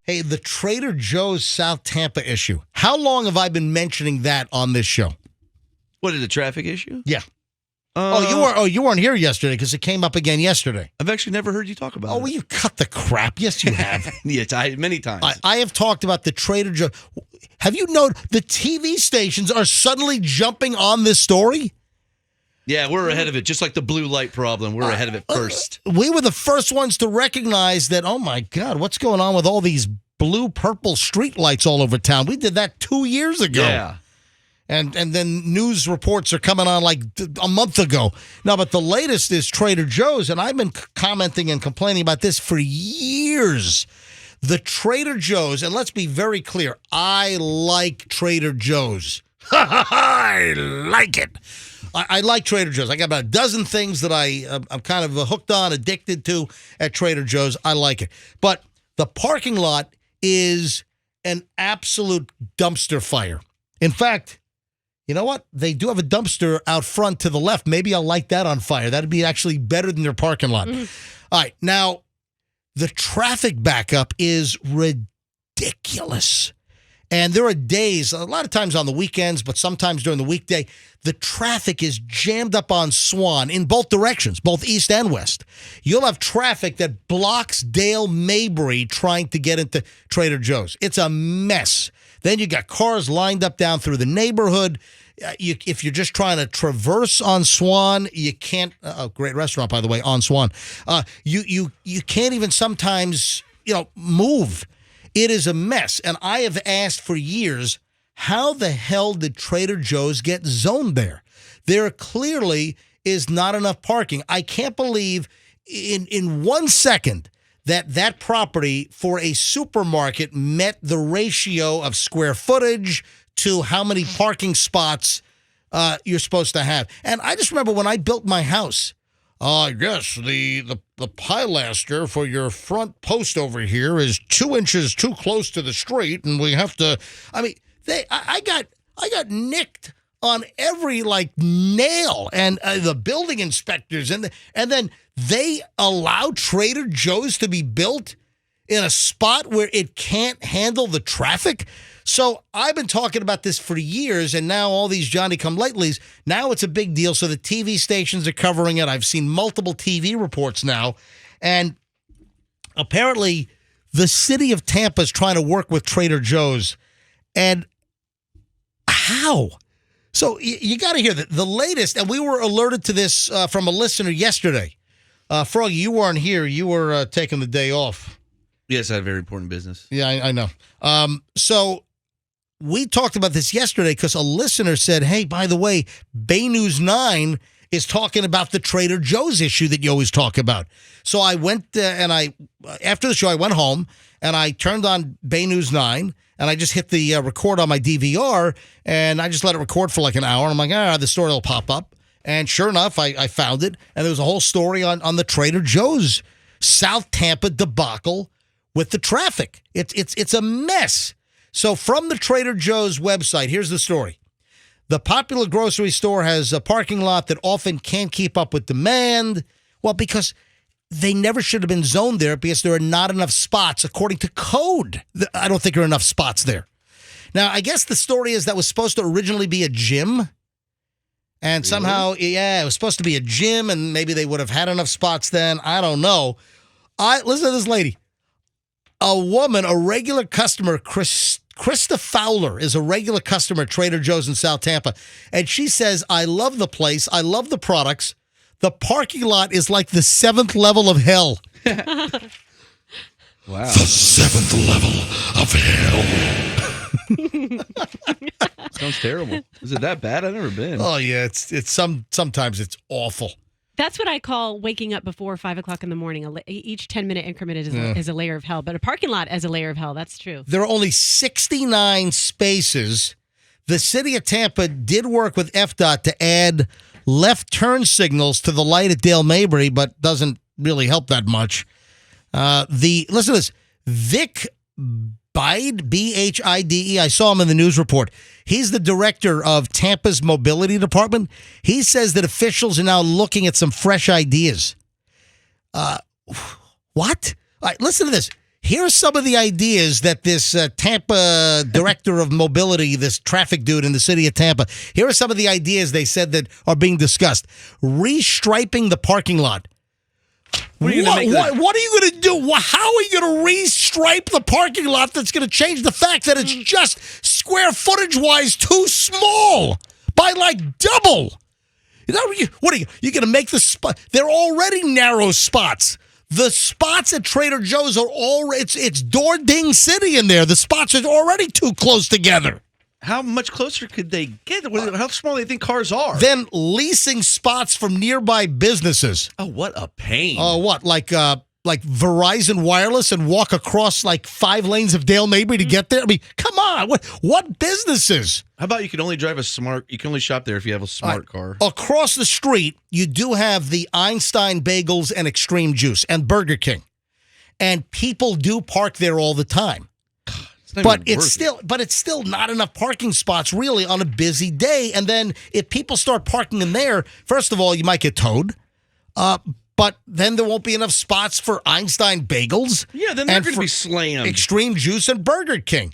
Hey, the Trader Joe's South Tampa issue. How long have I been mentioning that on this show? What is the traffic issue? Yeah. You weren't here yesterday because it came up again yesterday. I've actually never heard you talk about it. Oh, well, you cut the crap. Yes, you have. Yes, many times. I have talked about the Trader Joe. Have you noted the TV stations are suddenly jumping on this story? Yeah, we're ahead of it. Just like the blue light problem, we're ahead of it first. We were the first ones to recognize that, oh, my God, what's going on with all these blue-purple street lights all over town? We did that 2 years ago. Yeah. And then news reports are coming on like a month ago. No, but the latest is Trader Joe's, and I've been commenting and complaining about this for years. The Trader Joe's, and let's be very clear, I like Trader Joe's. I like it. I like Trader Joe's. I got about a dozen things that I'm kind of hooked on, addicted to at Trader Joe's. I like it. But the parking lot is an absolute dumpster fire. In fact, you know what? They do have a dumpster out front to the left. Maybe I'll light that on fire. That'd be actually better than their parking lot. All right. Now, the traffic backup is ridiculous. And there are days, a lot of times on the weekends, but sometimes during the weekday, the traffic is jammed up on Swan in both directions, both east and west. You'll have traffic that blocks Dale Mabry trying to get into Trader Joe's. It's a mess. Then you got cars lined up down through the neighborhood. If you're just trying to traverse on Swan, you can't. Great restaurant, by the way, on Swan. You can't even sometimes move. It is a mess. And I have asked for years, how the hell did Trader Joe's get zoned there? There clearly is not enough parking. I can't believe in 1 second that property for a supermarket met the ratio of square footage to how many parking spots you're supposed to have. And I just remember when I built my house, yes, the pilaster for your front post over here is 2 inches too close to the street, and we have to. I mean, I got nicked on every nail, and the building inspectors, and then they allow Trader Joe's to be built in a spot where it can't handle the traffic. So I've been talking about this for years, and now all these Johnny-come-latelys, now it's a big deal. So the TV stations are covering it. I've seen multiple TV reports now. And apparently the city of Tampa is trying to work with Trader Joe's. And how? So you got to hear the latest, and we were alerted to this from a listener yesterday. Froggy, you weren't here. You were taking the day off. Yes, I have very important business. Yeah, I know. So we talked about this yesterday because a listener said, hey, by the way, Bay News 9 is talking about the Trader Joe's issue that you always talk about. So I went after the show, I went home and I turned on Bay News 9 and I just hit the record on my DVR and I just let it record for like an hour. And I'm like, the story will pop up. And sure enough, I found it. And there was a whole story on the Trader Joe's South Tampa debacle with the traffic. It's a mess. So from the Trader Joe's website, here's the story. The popular grocery store has a parking lot that often can't keep up with demand. Well, because they never should have been zoned there because there are not enough spots according to code. I don't think there are enough spots there. Now, I guess the story is that was supposed to originally be a gym. And somehow, it was supposed to be a gym and maybe they would have had enough spots then. I don't know. Listen to this lady. A woman, a regular customer, Krista Fowler is a regular customer at Trader Joe's in South Tampa. And she says, I love the place. I love the products. The parking lot is like the 7th level of hell. Wow. The 7th level of hell. Sounds terrible. Is it that bad? I've never been. Oh, yeah. Sometimes it's awful. That's what I call waking up before 5 o'clock in the morning. Each 10-minute increment is a layer of hell, but a parking lot as a layer of hell. That's true. There are only 69 spaces. The city of Tampa did work with FDOT to add left turn signals to the light at Dale Mabry, but doesn't really help that much. Listen to this. Vic Bide, Bhide. I saw him in the news report. He's the director of Tampa's mobility department. He says that officials are now looking at some fresh ideas. What? All right, listen to this. Here are some of the ideas that this Tampa director of mobility, this traffic dude in the city of Tampa, here are some of the ideas they said that are being discussed. Restriping the parking lot. What are you going to do? How are you going to restripe the parking lot that's going to change the fact that it's just square footage-wise too small by like double? What are you going to make the spot? They're already narrow spots. The spots at Trader Joe's are already, it's door ding city in there. The spots are already too close together. How much closer could they get? How small do they think cars are? Then leasing spots from nearby businesses. Oh, what a pain. Oh, what? Like Verizon Wireless and walk across like 5 lanes of Dale Mabry to get there? I mean, come on. What businesses? How about you can only shop there if you have a smart car? Across the street, you do have the Einstein Bagels and Extreme Juice and Burger King. And people do park there all the time. But it's still not enough parking spots really on a busy day. And then if people start parking in there, first of all, you might get towed. But then there won't be enough spots for Einstein Bagels. Yeah, then they're going to be slammed. Extreme Juice and Burger King.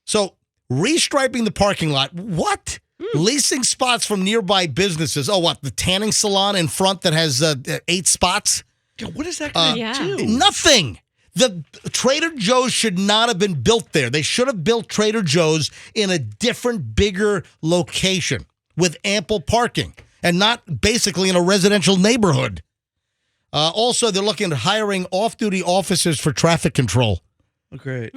So restriping the parking lot. What? Leasing spots from nearby businesses. Oh, what? The tanning salon in front that has 8 spots? Yeah, what is that going to do? Nothing. The Trader Joe's should not have been built there. They should have built Trader Joe's in a different, bigger location with ample parking and not basically in a residential neighborhood. Also, they're looking at hiring off-duty officers for traffic control. Oh, great.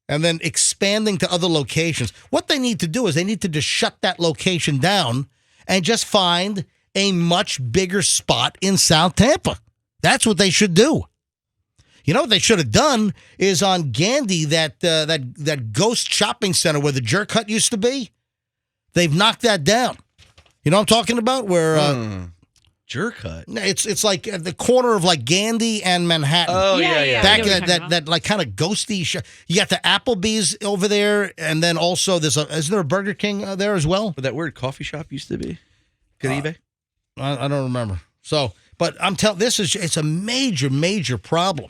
And then expanding to other locations. What they need to do is they need to just shut that location down and just find a much bigger spot in South Tampa. That's what they should do. You know what they should have done is on Gandy, that ghost shopping center where the Jerk Hut used to be. They've knocked that down. You know what I'm talking about? Where Jerk Hut. It's like at the corner of like Gandy and Manhattan. Oh yeah. Back that like kind of ghosty. You got the Applebee's over there, and then also isn't there a Burger King there as well? Where that weird coffee shop used to be. Caribe. I don't remember. So, but I'm telling it's a major problem.